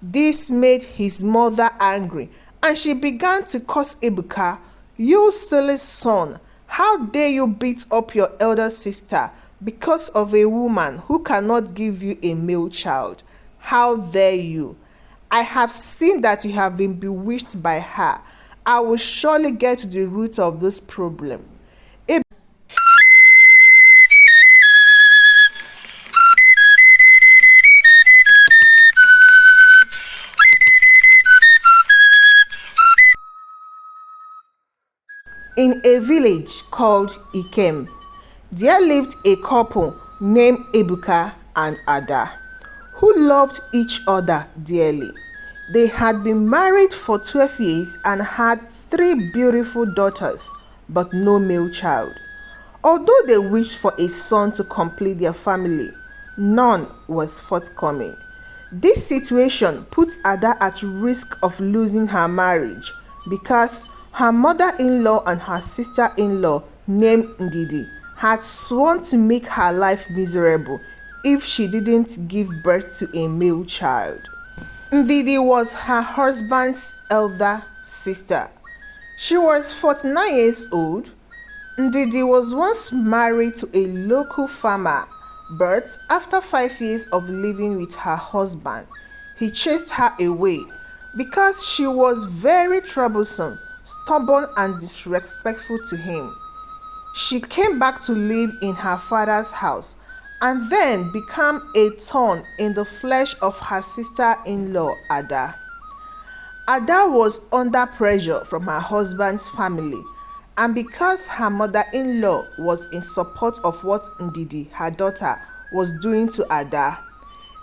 This made his mother angry, and she began to curse Ebuka. "You silly son, how dare you beat up your elder sister because of a woman who cannot give you a male child? How dare you? I have seen that you have been bewitched by her. I will surely get to the root of this problem." In a village called Ikem, there lived a couple named Ebuka and Ada, who loved each other dearly. They had been married for 12 years and had 3 beautiful daughters, but no male child. Although they wished for a son to complete their family, none was forthcoming. This situation put Ada at risk of losing her marriage because her mother-in-law and her sister-in-law, named Ndidi, had sworn to make her life miserable if she didn't give birth to a male child. Ndidi was her husband's elder sister. She was 49 years old. Ndidi was once married to a local farmer, but after 5 years of living with her husband, he chased her away because she was very troublesome, stubborn, and disrespectful to him. She came back to live in her father's house and then became a thorn in the flesh of her sister-in-law, Ada. Ada was under pressure from her husband's family, and because her mother-in-law was in support of what Ndidi, her daughter, was doing to Ada,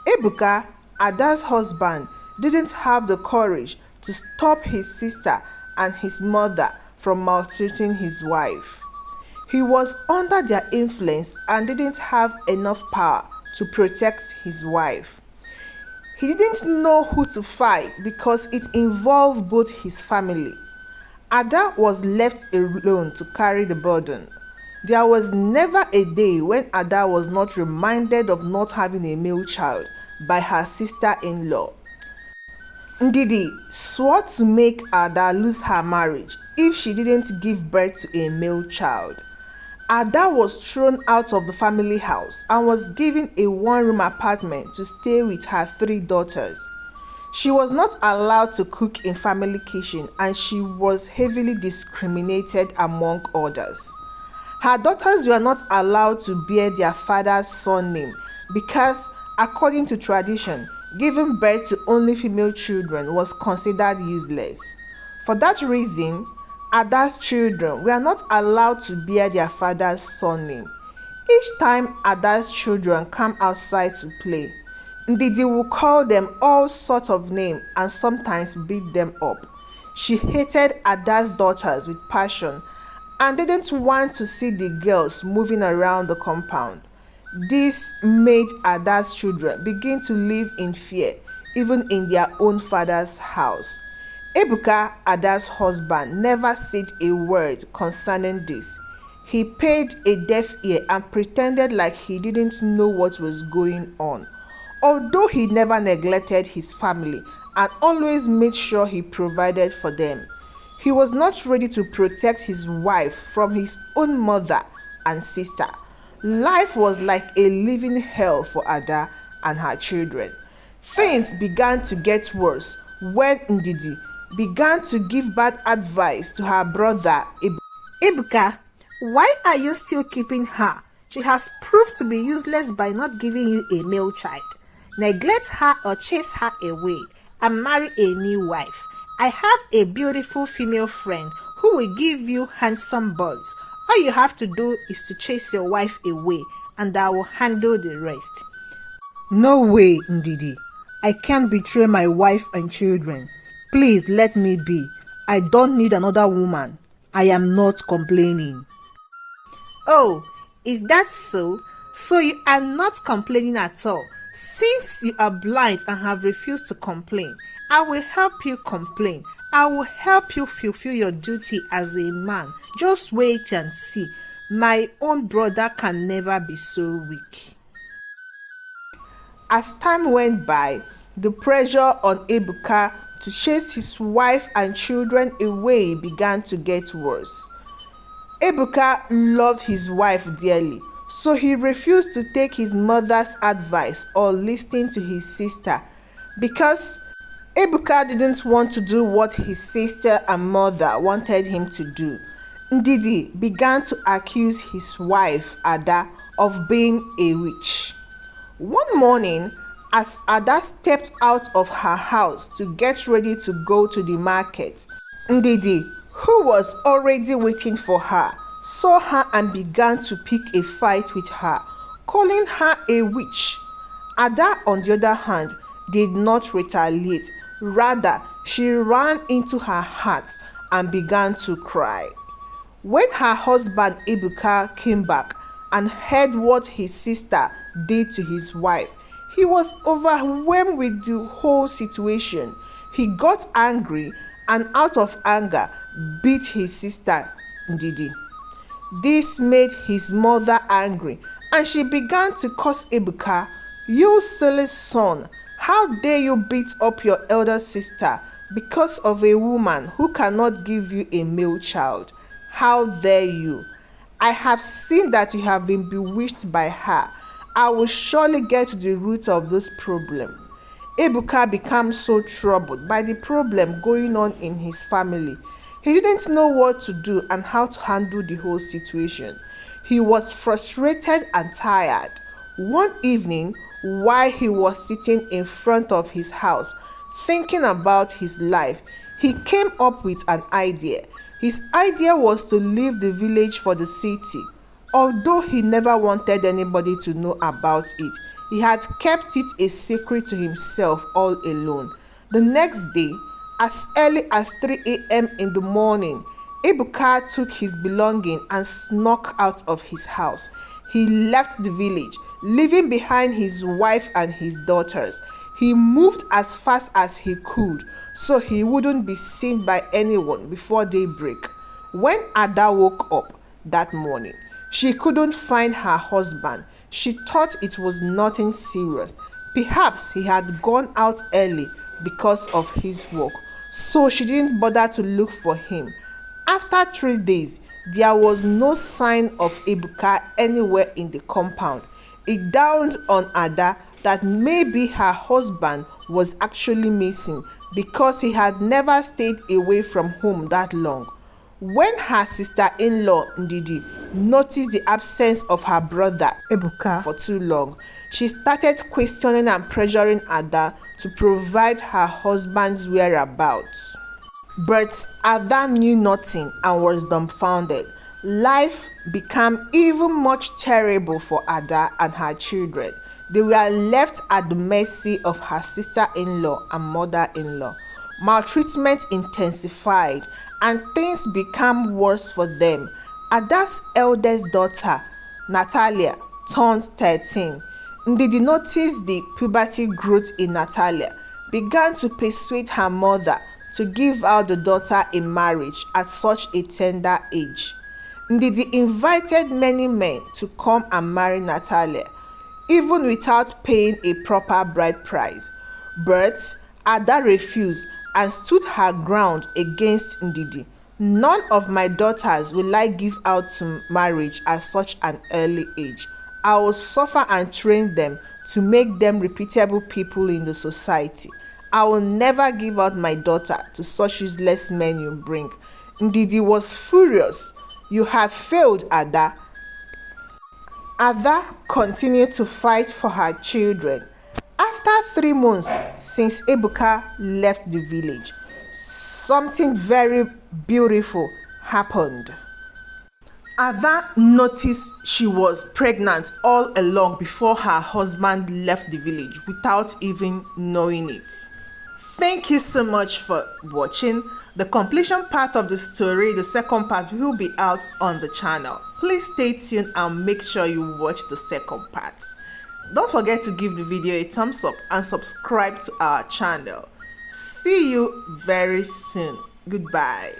Ebuka, Ada's husband, didn't have the courage to stop his sister and his mother from maltreating his wife. He was under their influence and didn't have enough power to protect his wife. He didn't know who to fight because it involved both his family. Ada was left alone to carry the burden. There was never a day when Ada was not reminded of not having a male child by her sister-in-law. Ndidi swore to make Ada lose her marriage if she didn't give birth to a male child. Ada was thrown out of the family house and was given a one-room apartment to stay with her 3 daughters. She was not allowed to cook in family kitchen and she was heavily discriminated among others. Her daughters were not allowed to bear their father's surname because, according to tradition, giving birth to only female children was considered useless. For that reason, Ada's children were not allowed to bear their father's surname. Each time Ada's children come outside to play, Ndidi would call them all sorts of names and sometimes beat them up. She hated Ada's daughters with passion and didn't want to see the girls moving around the compound. This made Ada's children begin to live in fear, even in their own father's house. Ebuka, Ada's husband, never said a word concerning this. He paid a deaf ear and pretended like he didn't know what was going on. Although he never neglected his family and always made sure he provided for them, he was not ready to protect his wife from his own mother and sister. Life was like a living hell for Ada and her children. Things began to get worse when Ndidi began to give bad advice to her brother Ebuka, why are you still keeping her? She has proved to be useless by not giving you a male child. Neglect her or chase her away and marry a new wife. I have a beautiful female friend who will give you handsome boys. All you have to do is to chase your wife away and I will handle the rest. No way, Ndidi. I can't betray my wife and children. Please let me be. I don't need another woman. I am not complaining. Oh, is that so? So you are not complaining at all. Since you are blind and have refused to complain, I will help you complain. I will help you fulfill your duty as a man. Just wait and see. My own brother can never be so weak. As time went by, the pressure on Ebuka to chase his wife and children away began to get worse. Ebuka loved his wife dearly, so he refused to take his mother's advice or listen to his sister because Ebuka didn't want to do what his sister and mother wanted him to do. Ndidi began to accuse his wife, Ada, of being a witch. One morning, as Ada stepped out of her house to get ready to go to the market, Ndidi, who was already waiting for her, saw her and began to pick a fight with her, calling her a witch. Ada, on the other hand, did not retaliate. Rather, she ran into her hut and began to cry. When her husband Ebuka came back and heard what his sister did to his wife, he was overwhelmed with the whole situation. He got angry and out of anger beat his sister Ndidi. This made his mother angry and she began to curse Ebuka. "You silly son, how dare you beat up your elder sister because of a woman who cannot give you a male child? How dare you? I have seen that you have been bewitched by her. I will surely get to the root of this problem." Ebuka became so troubled by the problem going on in his family. He didn't know what to do and how to handle the whole situation. He was frustrated and tired. One evening, while he was sitting in front of his house, thinking about his life, he came up with an idea. His idea was to leave the village for the city. Although he never wanted anybody to know about it, he had kept it a secret to himself all alone. The next day, as early as 3 a.m. in the morning, Ebuka took his belongings and snuck out of his house. He left the village, leaving behind his wife and his daughters. He moved as fast as he could so he wouldn't be seen by anyone before daybreak. When Ada woke up that morning, she couldn't find her husband. She thought it was nothing serious. Perhaps he had gone out early because of his work, so she didn't bother to look for him. After 3 days, there was no sign of Ebuka anywhere in the compound. It dawned on Ada that maybe her husband was actually missing because he had never stayed away from home that long. When her sister-in-law Ndidi noticed the absence of her brother Ebuka for too long, she started questioning and pressuring Ada to provide her husband's whereabouts. But Ada knew nothing and was dumbfounded. Life became even much terrible for Ada and her children. They were left at the mercy of her sister-in-law and mother-in-law. Maltreatment intensified and things became worse for them. Ada's eldest daughter, Natalia, turned 13. Ndidi noticed the puberty growth in Natalia, began to persuade her mother to give out the daughter in marriage at such a tender age. Ndidi invited many men to come and marry Natalia, even without paying a proper bride price. But Ada refused and stood her ground against Ndidi. "None of my daughters will I give out to marriage at such an early age. I will suffer and train them to make them reputable people in the society. I will never give out my daughter to such useless men you bring." Ndidi was furious. "You have failed, Ada." Ada continued to fight for her children. After 3 months since Ebuka left the village, something very beautiful happened. Ada noticed she was pregnant all along before her husband left the village without even knowing it. Thank you so much for watching. The completion part of the story, the second part, will be out on the channel. Please stay tuned and make sure you watch the second part. Don't forget to give the video a thumbs up and subscribe to our channel. See you very soon. Goodbye.